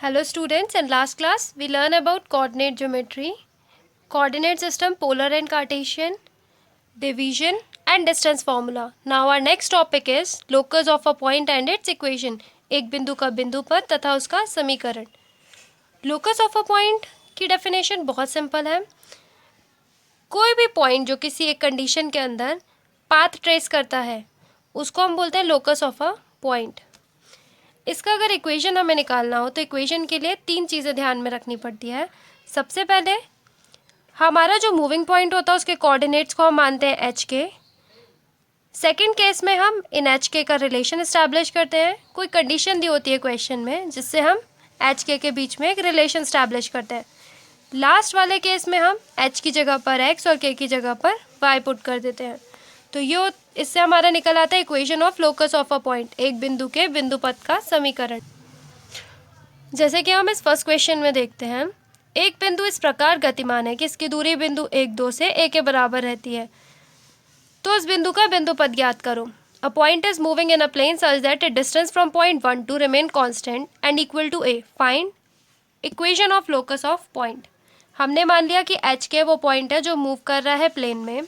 Hello students, in last class we learn about coordinate geometry, coordinate system, polar and Cartesian, division and distance formula. Now our next topic is locus of a point and its equation. एक बिंदु का बिंदु पर तथा उसका समीकरण. Locus of a point की definition बहुत सिंपल है. कोई भी पॉइंट जो किसी एक कंडीशन के अंदर पाथ ट्रेस करता है उसको हम बोलते हैं लोकस ऑफ अ पॉइंट. इसका अगर इक्वेशन हमें निकालना हो तो इक्वेशन के लिए 3 चीज़ें ध्यान में रखनी पड़ती है. सबसे पहले हमारा जो मूविंग पॉइंट होता है उसके कोऑर्डिनेट्स को हम मानते हैं एच के. सेकेंड केस में हम इन एच के का रिलेशन इस्टेब्लिश करते हैं. कोई कंडीशन दी होती है क्वेश्चन में जिससे हम एच के बीच में एक रिलेशन इस्टेब्लिश करते हैं. लास्ट वाले केस में हम एच की जगह पर एक्स और के की जगह पर वाई पुट कर देते हैं. तो ये इससे हमारा निकल आता है equation of locus of a point, एक बिंदु के बिंदु पथ का समीकरण. जैसे कि हम इस फर्स्ट क्वेश्चन में देखते हैं, एक बिंदु इस प्रकार गतिमान है कि इसकी दूरी बिंदु 1 2 से a के बराबर रहती है. तो इस बिंदु का बिंदु पथ ज्ञात करो. A point is moving in a plane such that it distance from point 1 to remain constant and equal to a. Find equation of locus of point. हमने मान लिया कि एच के वो पॉइंट है जो मूव कर रहा है प्लेन में,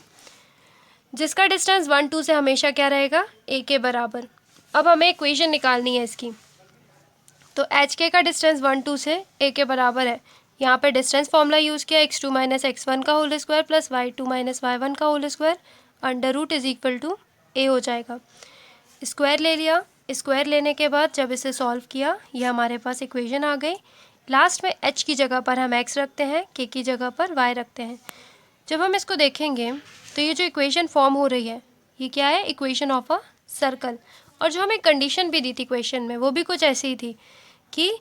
जिसका डिस्टेंस 1 2 से हमेशा क्या रहेगा, a के बराबर. अब हमें इक्वेशन निकालनी है इसकी. तो एच के का डिस्टेंस 1 2 से a के बराबर है. यहाँ पे डिस्टेंस फॉर्मूला यूज़ किया, x2 माइनस x1 का whole square plus y2 minus y1 का whole square under root is equal to a हो जाएगा. स्क्वायर ले लिया. स्क्वायर लेने के बाद जब इसे सॉल्व किया, ये हमारे पास इक्वेशन आ गई. लास्ट में h की जगह पर हम x रखते हैं, k की जगह पर y रखते हैं. जब हम इसको देखेंगे तो ये जो इक्वेशन फॉर्म हो रही है ये क्या है, इक्वेशन ऑफ अ सर्कल. और जो हमें कंडीशन भी दी थी क्वेश्चन में वो भी कुछ ऐसी ही थी कि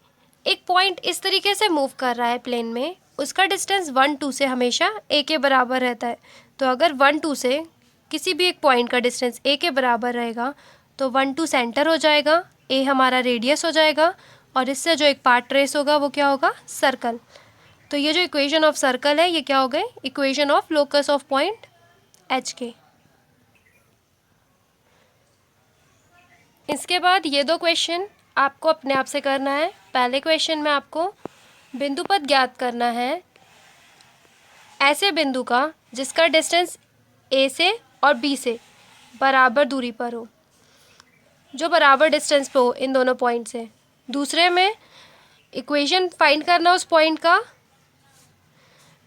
एक पॉइंट इस तरीके से मूव कर रहा है प्लेन में, उसका डिस्टेंस 1 2 से हमेशा a के बराबर रहता है. तो अगर 1 2 से किसी भी एक पॉइंट का डिस्टेंस a के बराबर रहेगा तो 1 2 सेंटर हो जाएगा, a हमारा रेडियस हो जाएगा और इससे जो एक पार्ट ट्रेस होगा वो क्या होगा, सर्कल. तो ये जो इक्वेशन ऑफ सर्कल है ये क्या हो गए, equation of locus of point H के. इसके बाद ये 2 क्वेश्चन आपको अपने आप से करना है. पहले क्वेश्चन में आपको बिंदु पथ ज्ञात करना है ऐसे बिंदु का जिसका डिस्टेंस ए से और बी से बराबर दूरी पर हो, जो बराबर डिस्टेंस पे हो इन दोनों पॉइंट से. दूसरे में इक्वेशन फाइंड करना उस पॉइंट का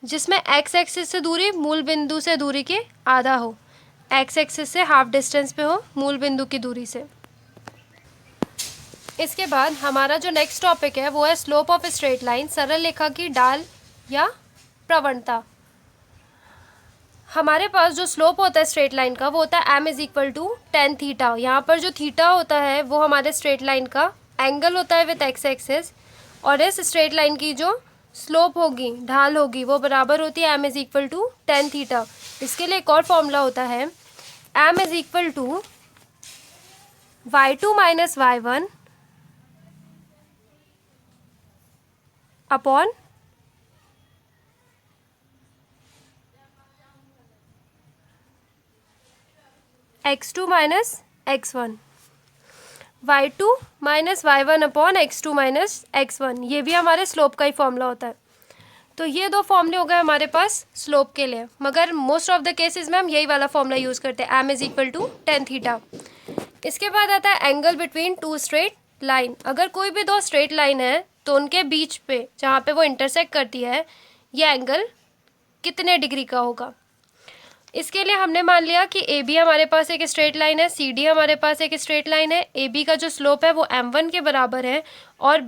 जिसमें एक्स एक्सिस से दूरी मूल बिंदु से दूरी के आधा हो, एक्स एक्सिस से हाफ डिस्टेंस पे हो मूल बिंदु की दूरी से. इसके बाद हमारा जो नेक्स्ट टॉपिक है वो है स्लोप ऑफ स्ट्रेट लाइन, सरल रेखा की ढाल या प्रवणता. हमारे पास जो स्लोप होता है स्ट्रेट लाइन का वो होता है m is equal to tan theta. यहाँ पर जो थीटा होता है वो हमारे स्ट्रेट लाइन का एंगल होता है विथ एक्स एक्सिस, और इस स्ट्रेट लाइन की जो स्लोप होगी, ढाल होगी, वो बराबर होती है m is equal to tan theta. इसके लिए एक और फॉर्मूला होता है m is equal to y2 minus y1 upon x2 minus x1, y2 minus y1 upon x2 minus x1. ये भी हमारे स्लोप का ही फॉर्मूला होता है. तो ये 2 फॉर्मूले हो गए हमारे पास स्लोप के लिए, मगर मोस्ट ऑफ द केसेस में हम यही वाला फॉर्मूला यूज़ करते हैं, m is equal to tan theta. इसके बाद आता है एंगल बिटवीन 2 स्ट्रेट लाइन. अगर कोई भी 2 स्ट्रेट लाइन है तो उनके बीच पे जहाँ पे वो इंटरसेक्ट करती है ये एंगल कितने डिग्री का होगा. इसके लिए हमने मान लिया कि ए बी हमारे पास एक स्ट्रेट लाइन है, सी डी हमारे पास एक स्ट्रेट लाइन है. ए बी का जो स्लोप है वो m1 के बराबर है और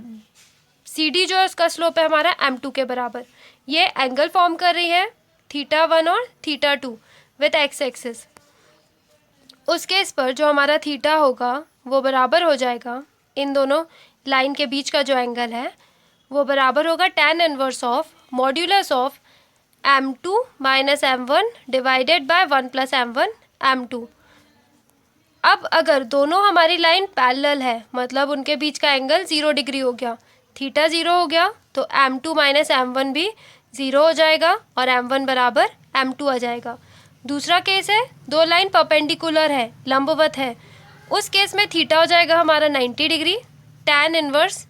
सी डी जो है उसका स्लोप है हमारा m2 के बराबर. ये एंगल फॉर्म कर रही है θ1 और θ2 विथ एक्स एक्सिस. उस केस पर जो हमारा थीटा होगा वो बराबर हो जाएगा, इन दोनों लाइन के बीच का जो एंगल है वो बराबर होगा tan inverse of modulus of m2 minus m1 divided by 1 plus m1 m2. अब अगर दोनों हमारी लाइन पैरेलल है मतलब उनके बीच का एंगल 0 डिग्री हो गया, थीटा 0 हो गया, तो m2 माइनस m1 भी 0 हो जाएगा और m1 बराबर m2 आ जाएगा. दूसरा केस है 2 लाइन परपेंडिकुलर है, लंबवत है, उस केस में थीटा हो जाएगा हमारा 90 डिग्री, tan इनवर्स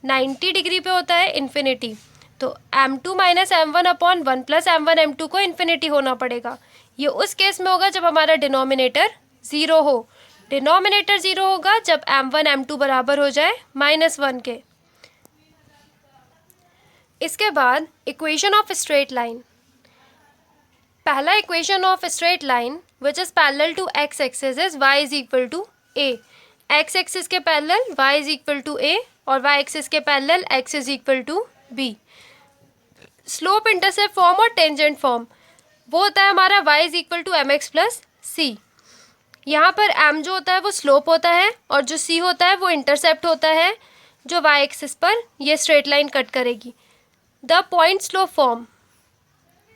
90 डिग्री पे होता है इन्फिनिटी, तो m2 minus m1 upon 1 plus m1 m2 को इन्फिनिटी होना पड़ेगा। ये उस केस में होगा जब हमारा डिनोमिनेटर ज़ीरो हो। डिनोमिनेटर ज़ीरो होगा जब m1 m2 बराबर हो जाए -1 के। इसके बाद इक्वेशन ऑफ स्ट्रेट लाइन। पहला equation of straight line which is parallel to X axis is y is equal to a। X axis के parallel y is equal to a और y एक्सिस के parallel x is equal to b। Slope intercept form और tangent form वो होता है हमारा y is equal to M X plus C. यहाँ पर m जो होता है वो स्लोप होता है और जो c होता है वो इंटरसेप्ट होता है जो y एक्सिस पर ये स्ट्रेट लाइन कट करेगी। द पॉइंट स्लोप फॉर्म,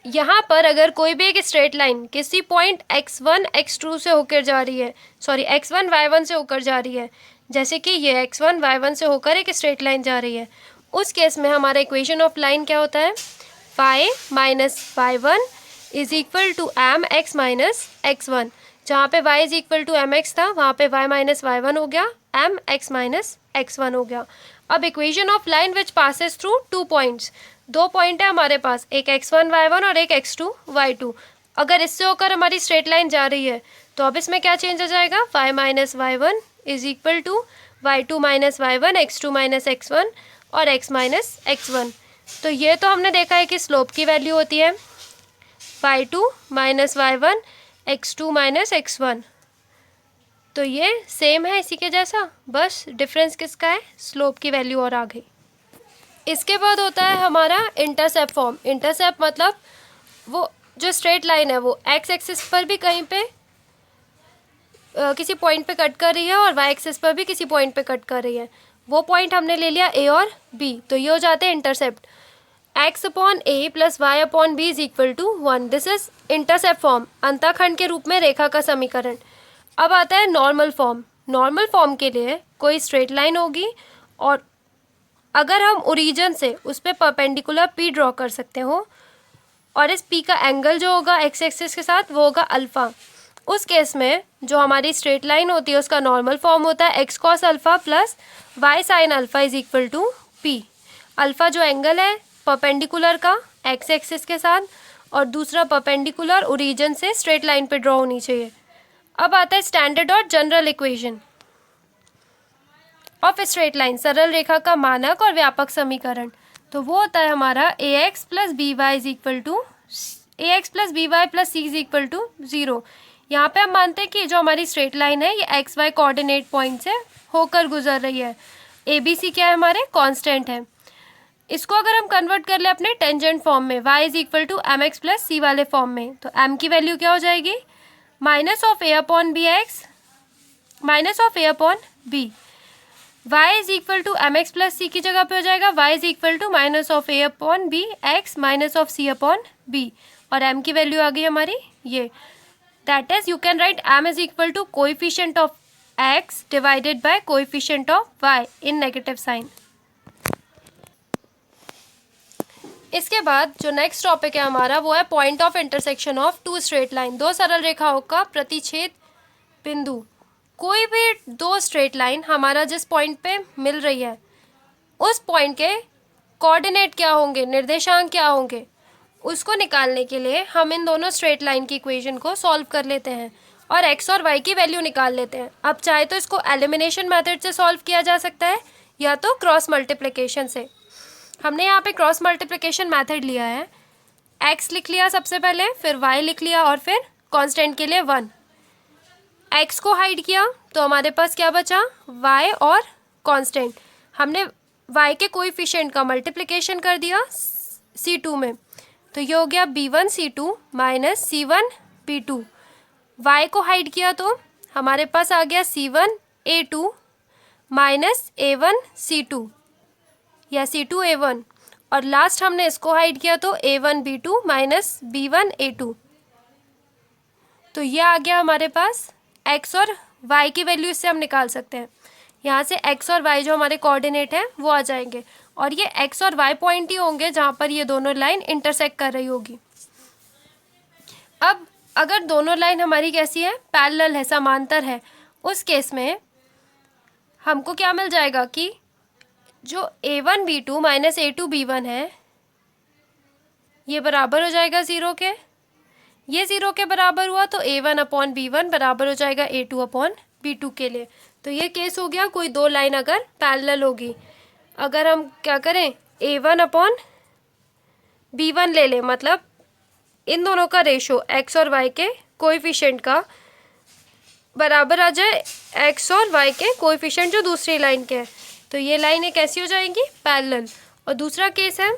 यहाँ पर अगर कोई भी एक स्ट्रेट लाइन किसी पॉइंट x1 x2 से होकर जा रही है, x1 y1 से होकर जा रही है, जैसे कि ये x1 y1 से होकर एक स्ट्रेट लाइन जा रही है, उस केस में हमारा इक्वेशन ऑफ लाइन क्या होता है, y minus y1 is equal to M X minus x1। जहाँ पे y is equal to M X था वहाँ पे y माइनस y1 हो गया, एम एक्स माइनस x1 हो गया। अब equation of line which passes through two points, दो पॉइंट है हमारे पास, एक x1 y1 और एक x2 y2। अगर इससे होकर हमारी स्ट्रेट लाइन जा रही है तो अब इसमें क्या चेंज हो जाएगा, y minus y1 is equal to y2 minus y1, x2 minus x1 और x माइनस x1। तो ये तो हमने देखा है कि स्लोप की वैल्यू होती है y2 minus y1, x2 minus x1। तो ये सेम है इसी के जैसा, बस डिफरेंस किसका है, स्लोप की वैल्यू और आ गई। इसके बाद होता है हमारा इंटरसेप्ट फॉर्म। इंटरसेप्ट मतलब वो जो स्ट्रेट लाइन है वो एक्स एक्सिस पर भी कहीं पे किसी पॉइंट पे कट कर रही है और वाई एक्सिस पर भी किसी पॉइंट पे कट कर रही है। वो पॉइंट हमने ले लिया ए और बी, तो ये हो जाते हैं intercept. X upon A plus Y upon B is equal to 1, this is intercept form, अंतःखंड के रूप में रेखा का समीकरण। अब आता है नॉर्मल फॉर्म। नॉर्मल फॉर्म के लिए कोई स्ट्रेट लाइन होगी और अगर हम ओरिजिन से उस पर परपेंडिकुलर पी ड्रॉ कर सकते हो और इस पी का एंगल जो होगा एक्स एक्सिस के साथ वो होगा अल्फ़ा, उस केस में जो हमारी स्ट्रेट लाइन होती है उसका नॉर्मल फॉर्म होता है X cos alpha plus Y sine alpha is equal to P. Alpha जो एंगल है परपेंडिकुलर का एक्स एक्सिस के साथ और दूसरा परपेंडिकुलर ओरिजिन से स्ट्रेट लाइन पे ड्रॉ होनी चाहिए। अब आता है स्टैंडर्ड और general equation of straight line, सरल रेखा का मानक और व्यापक समीकरण। तो वो होता है हमारा A X plus B Y is equal to A X plus B Y plus C is equal to 0। यहाँ पे हम मानते हैं कि जो हमारी स्ट्रेट लाइन है ये एक्स वाई कोऑर्डिनेट पॉइंट से होकर गुजर रही है। ए बी सी क्या है, हमारे कांस्टेंट है। इसको अगर हम कन्वर्ट कर ले अपने टेंजेंट फॉर्म में, y is equal to M X plus C वाले फॉर्म में, तो m की वैल्यू क्या हो जाएगी, minus of A upon B X minus of A upon B. y is equal to M X plus C की जगह पे हो जाएगा y is equal to minus of A upon B X minus of C upon B, और m की value आ गई हमारी ये। That is you can write m is equal to coefficient of x divided by coefficient of y in negative sign. इसके बाद जो next topic है हमारा वो है point of intersection of two straight line, दो सरल रेखाओं का प्रतिच्छेद बिंदु। कोई भी दो स्ट्रेट लाइन हमारा जिस पॉइंट पे मिल रही है उस पॉइंट के कोऑर्डिनेट क्या होंगे, निर्देशांक क्या होंगे, उसको निकालने के लिए हम इन दोनों स्ट्रेट लाइन की इक्वेशन को सॉल्व कर लेते हैं और x और y की वैल्यू निकाल लेते हैं। अब चाहे तो इसको एलिमिनेशन मेथड से सॉल्व किया जा सकता है या तो क्रॉस मल्टीप्लिकेशन से। हमने यहाँ पे क्रॉस मल्टीप्लिकेशन मेथड लिया है, x लिख लिया सबसे पहले, फिर y लिख लिया और फिर कांस्टेंट के लिए 1। x को हाइड किया तो हमारे पास क्या बचा, y और कांस्टेंट। हमने y के कोएफिशिएंट का मल्टीप्लिकेशन कर दिया c2 में, तो ये हो गया b1 c2 minus c1 b2। y को हाइड किया तो हमारे पास आ गया c1 a2 minus a1 c2 या c2 a1, और लास्ट हमने इसको हाइड किया तो a1 b2 minus b1 a2। तो ये आ गया हमारे पास x और y की वैल्यू, इससे हम निकाल सकते हैं। यहाँ से x और y जो हमारे कोऑर्डिनेट हैं वो आ जाएंगे और ये x और y पॉइंट ही होंगे जहाँ पर ये दोनों लाइन इंटरसेक्ट कर रही होगी। अब अगर दोनों लाइन हमारी कैसी है, पैरेलल है, समांतर है, उस केस में हमको क्या मिल जाएगा कि जो A1B2 माइनस A2B1 है ये बराबर हो जाएगा 0 के। ये 0 के बराबर हुआ तो A1/B1 बराबर हो जाएगा A2/B2 के लिए। तो ये केस हो गया कोई दो लाइन अगर पैरेलल होगी। अगर हम क्या करें A1/B1 ले लें, मतलब इन दोनों का रेशो x और y के कोएफिशिएंट का बराबर आ जाए x और y के कोएफिशिएंट जो दूसरी लाइन के हैं, तो ये लाइनें कैसी हो जाएंगी, पैरेलल। और दूसरा केस है,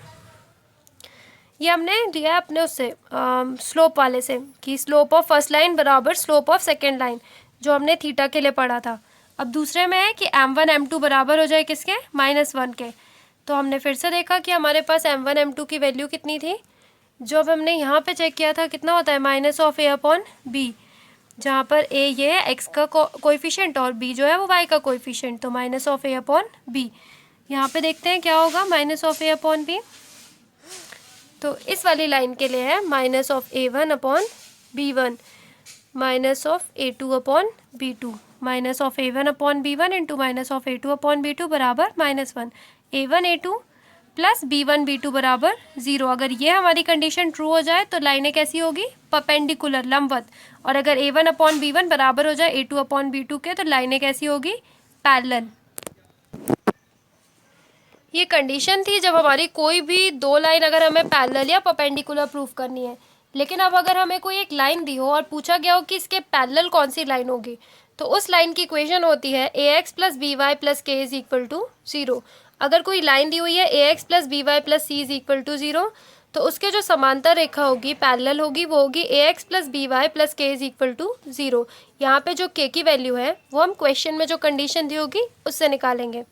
ये हमने लिया अपने उससे स्लोप वाले से कि स्लोप ऑफ फर्स्ट लाइन बराबर स्लोप ऑफ सेकेंड लाइन, जो हमने थीटा के लिए पढ़ा था। अब दूसरे में है कि m1 m2 बराबर हो जाए किसके, -1 के। तो हमने फिर से देखा कि हमारे पास m1 m2 की वैल्यू कितनी थी, जो अब हमने यहाँ पे चेक किया था कितना होता है -a/b, जहाँ पर a ये है x का कोएफिशिएंट और b जो है वो y का कोएफिशिएंट, तो -a/b। यहाँ पे देखते हैं क्या होगा -a/b। तो इस वाली लाइन के लिए है -a1/b1 -a2/b2 -a1/b1 into -a2/b2 बराबर -1। a1 a2 plus b1 b2 बराबर 0। अगर ये हमारी कंडीशन ट्रू हो जाए तो लाइनें कैसी होगी, परपेंडिकुलर, लंबवत। और अगर a1/b1 बराबर हो जाए a2/b2 के, तो लाइनें कैसी होगी, पैरेलल। ये कंडीशन थी जब हमारी कोई भी दो लाइन अगर हमें पैरेलल या परपेंडिकुलर प्रूफ करनी है। लेकिन अब अगर हमें कोई एक लाइन दी हो और पूछा गया हो कि इसके पैरेलल कौन सी लाइन होगी, तो उस लाइन की इक्वेशन होती है ax plus B Y plus K is equal to 0। अगर कोई लाइन दी हुई है ax plus B Y plus C is equal to 0, तो उसके जो समांतर रेखा होगी, पैरेलल होगी, वो होगी ax plus B Y plus K is equal to 0। यहाँ पे जो k की वैल्यू है वो हम क्वेश्चन में जो कंडीशन दी होगी उससे निकालेंगे।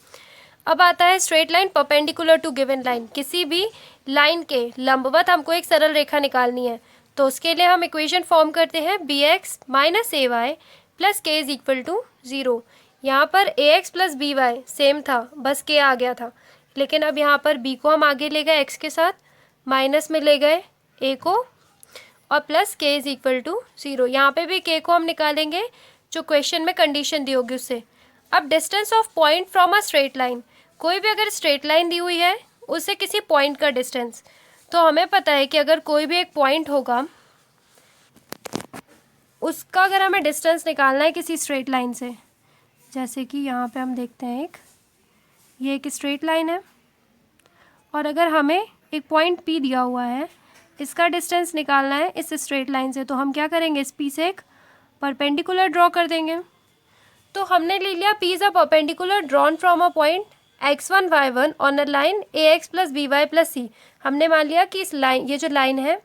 अब आता है straight line perpendicular to given line. किसी भी लाइन के लंबवत हमको एक सरल रेखा निकालनी है, तो उसके लिए हम इक्वेशन फॉर्म करते हैं bx minus A Y plus K is equal to 0। यहाँ पर ax plus B Y same था, बस k आ गया था। लेकिन अब यहाँ पर b को हम आगे ले गए x के साथ, माइनस में ले गए a को और plus k is equal to 0। यहाँ पे भी k को हम निकालेंगे जो क्वेश्चन में कंडीशन दी होगी उससे। अब distance of point from a straight line, कोई भी अगर स्ट्रेट लाइन दी हुई है उससे किसी पॉइंट का डिस्टेंस, तो हमें पता है कि अगर कोई भी एक पॉइंट होगा उसका अगर हमें डिस्टेंस निकालना है किसी स्ट्रेट लाइन से, जैसे कि यहाँ पे हम देखते हैं ये एक स्ट्रेट लाइन है और अगर हमें एक पॉइंट P दिया हुआ है, इसका डिस्टेंस निकालना है इस स्ट्रेट लाइन से, तो हम क्या करेंगे, इस P से एक परपेंडिकुलर ड्रॉ कर देंगे। तो हमने ले लिया P is a perpendicular drawn from a point x1 y1 on a line ax plus B Y plus C. हमने मान लिया कि इस लाइन, ये जो लाइन है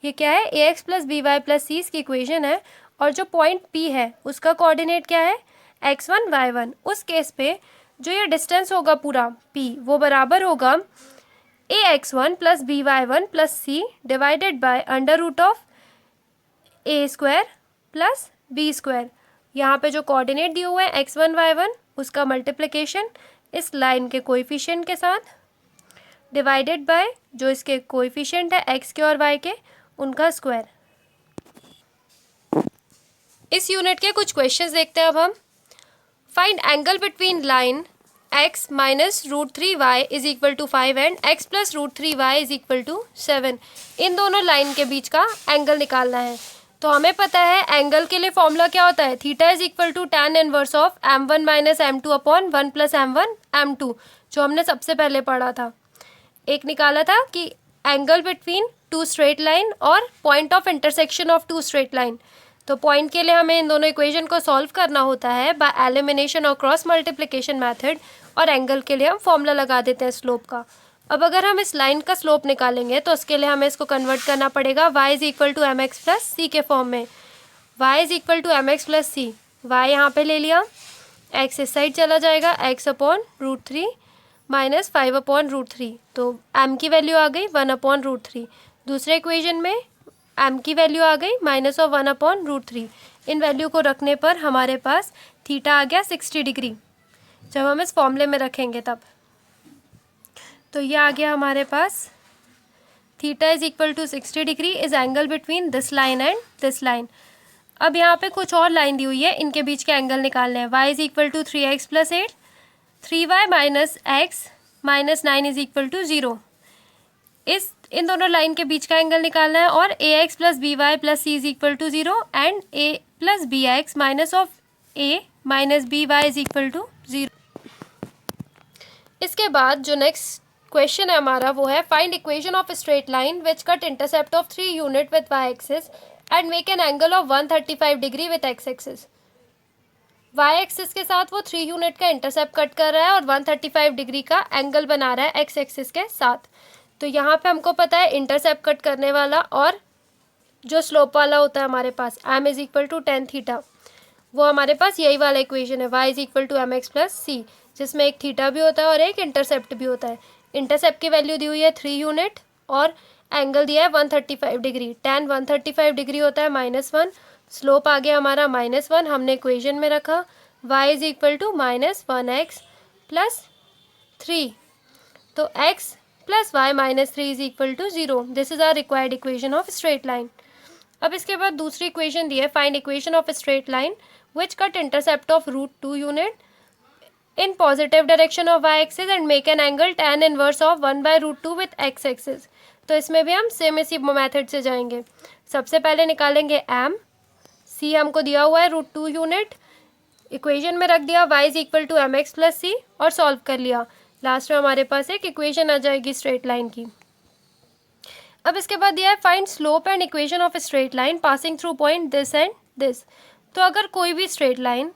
ये क्या है, ax plus B Y plus C इसकी इक्वेशन है, और जो पॉइंट P है उसका कोऑर्डिनेट क्या है, x1 y1। उस केस पे जो ये डिस्टेंस होगा पूरा P वो बराबर होगा ax1 plus B Y one plus C divided by under root of a square plus b square. यहाँ पे जो कोऑर्डिनेट दिए हुए हैं x1 y1 उसका मल्टीप्लिकेशन इस लाइन के कोएफिशिएंट के साथ डिवाइडेड बाय जो इसके कोएफिशिएंट है x के और y के, उनका स्क्वायर। इस यूनिट के कुछ क्वेश्चंस देखते हैं अब हम। Find angle between line x minus √3y is equal to 5 and x plus √3y is equal to 7। इन दोनों लाइन के बीच का एंगल निकालना है। तो हमें पता है एंगल के लिए फॉर्मूला क्या होता है, theta is equal to tan inverse of m1 minus m2 upon 1 plus m1 m2, जो हमने सबसे पहले पढ़ा था। एक निकाला था कि angle between two straight line और point of intersection of two straight line. तो पॉइंट के लिए हमें इन दोनों इक्वेशन को सॉल्व करना होता है बाय एलिमिनेशन और क्रॉस मल्टीप्लिकेशन मेथड, और एंगल के लिए हम फॉर्मूला लगा देते हैं स्लोप का। अब अगर हम इस लाइन का स्लोप निकालेंगे तो उसके लिए हमें इसको कन्वर्ट करना पड़ेगा y is equal to M X plus C के फॉर्म में। y is equal to M X plus C, Y यहाँ पर ले लिया, x इस साइड चला जाएगा, x अपॉन √3 माइनस 5 अपॉन √3, तो m की वैल्यू आ गई 1 अपॉन √3। दूसरे इक्वेशन में m की वैल्यू आ गई minus of 1 upon √3। In value को रखने पर हमारे पास थीटा आ गया 60 डिग्री, जब हम इस फॉर्मूले में रखेंगे तब। तो ये आ गया हमारे पास theta is equal to 60 degree is angle between this line and this line. अब यहाँ पे कुछ और लाइन दी हुई है, इनके बीच के एंगल निकालने हैं। y is equal to 3x plus 8, 3y minus x minus 9 is equal to 0। इन दोनों लाइन के बीच का एंगल निकालना है, और A X plus B Y plus C is equal to 0 and A plus B X minus of A minus B Y is equal to 0। इसके बाद जो नेक्स्ट क्वेश्चन है हमारा वो है find equation of straight line which cut intercept of 3 unit with Y axis and make an angle of 135 degree with X axis. Y axis के साथ वो 3 यूनिट का इंटरसेप्ट कट कर रहा है और 135 डिग्री का एंगल बना रहा है एक्स एक्सिस के साथ। तो यहाँ पे हमको पता है इंटरसेप्ट कट करने वाला और जो स्लोप वाला होता है हमारे पास m is equal to tan theta, वो हमारे पास यही वाला इक्वेशन है y is equal to M X plus C, जिसमें एक थीटा भी होता है और एक इंटरसेप्ट भी होता है। इंटरसेप्ट की वैल्यू दी हुई है 3 यूनिट और एंगल दिया है 135 डिग्री। tan 135 डिग्री होता है -1, स्लोप आ गया हमारा -1, हमने इक्वेशन में रखा y is equal to -1x plus 3, तो x plus Y minus 3 is equal to 0। This is our required equation of straight line. अब इसके बाद दूसरी इक्वेशन दी है find equation of straight line which cut intercept of √2 unit in positive direction of Y axis and make an angle tan inverse of 1/√2 with X axis. तो इसमें भी हम सेम इसी मेथड से जाएंगे। सबसे पहले निकालेंगे m, c हमको दिया हुआ है √2 यूनिट, इक्वेशन में रख दिया y is equal to M X plus C और सॉल्व कर लिया। लास्ट में हमारे पास एक इक्वेशन आ जाएगी स्ट्रेट लाइन की। अब इसके बाद दिया है find slope and equation of straight line passing through point this and this. तो अगर कोई भी स्ट्रेट लाइन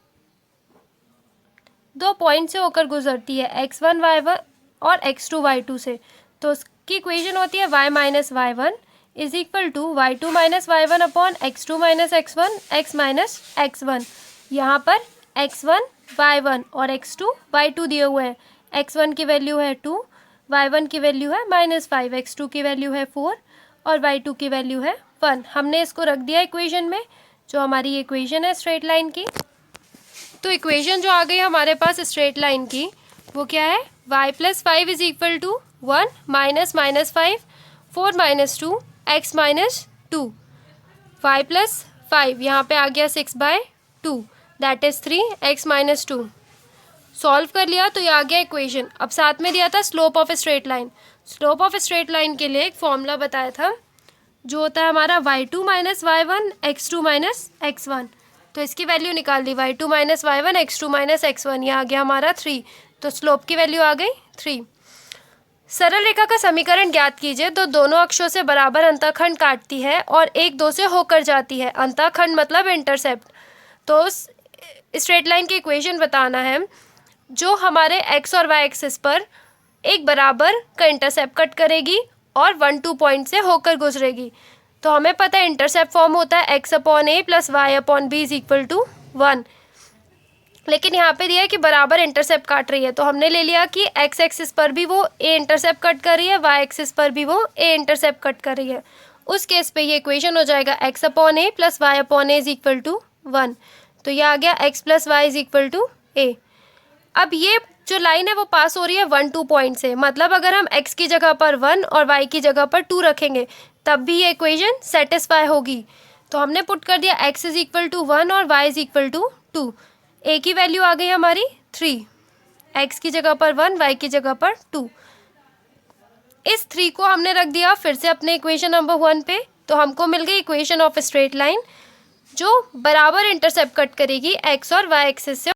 दो पॉइंट से होकर गुजरती है x1 y1 और x2 y2 से, तो उसकी इक्वेशन होती है y minus y1 is equal to y2 minus y1 upon x2 minus x1 x minus x1। यहाँ पर x1 y1 और x2 y2 दिए हुए हैं। x1 की वैल्यू है 2, y1 की वैल्यू है -5, x2 की वैल्यू है 4 और y2 की वैल्यू है 1। हमने इसको रख दिया इक्वेशन में, जो हमारी इक्वेशन है स्ट्रेट लाइन की। तो इक्वेशन जो आ गई हमारे पास स्ट्रेट लाइन की वो क्या है, y plus 5 is equal to 1 minus -5 4 minus 2 x minus 2, y plus 5 यहाँ पे आ गया 6/2 that is 3 x minus 2। Solve कर लिया तो ये आ गया इक्वेशन। अब साथ में दिया था slope of straight line. Slope of straight line के लिए एक फॉर्मूला बताया था जो होता है हमारा y2 minus y1 x2 minus x1। तो इसकी वैल्यू निकाल दी y2 minus y1 x2 minus x1, ये आ गया हमारा 3। तो स्लोप की वैल्यू आ गई 3। सरल रेखा का समीकरण ज्ञात कीजिए तो दोनों अक्षों से बराबर अंतःखंड काटती है और एक दो से होकर जाती है। अंतःखंड मतलब इंटरसेप्ट। तो स्ट्रेट लाइन की इक्वेशन बताना है जो हमारे x और y एक्सिस पर एक बराबर का इंटरसेप्ट कट करेगी और 1-2 पॉइंट से होकर गुजरेगी। तो हमें पता है इंटरसेप्ट फॉर्म होता है x upon a plus Y upon B is equal to 1। लेकिन यहाँ पे दिया है कि बराबर इंटरसेप्ट काट रही है, तो हमने ले लिया कि x एक्सिस पर भी वो a इंटरसेप्ट कट कर रही है, y एक्सिस पर भी वो a इंटरसेप्ट कट कर रही है। उस केस पे ये इक्वेशन हो जाएगा x upon a plus Y upon A is equal to 1। तो ये आ गया x plus Y is equal to a। अब ये जो लाइन है वो पास हो रही है 1-2 पॉइंट से, मतलब अगर हम x की जगह पर 1 और y की जगह पर 2 रखेंगे तब भी ये इक्वेशन सेटिस्फाई होगी। तो हमने पुट कर दिया x इज इक्वल टू 1 और y is equal to 2। a की वैल्यू आ गई हमारी 3, x की जगह पर 1 y की जगह पर 2। इस 3 को हमने रख दिया फिर से अपने इक्वेशन नंबर 1 पे, तो हमको मिल गई इक्वेशन ऑफ स्ट्रेट लाइन जो बराबर इंटरसेप्ट कट करेगी x और y एक्सिस से।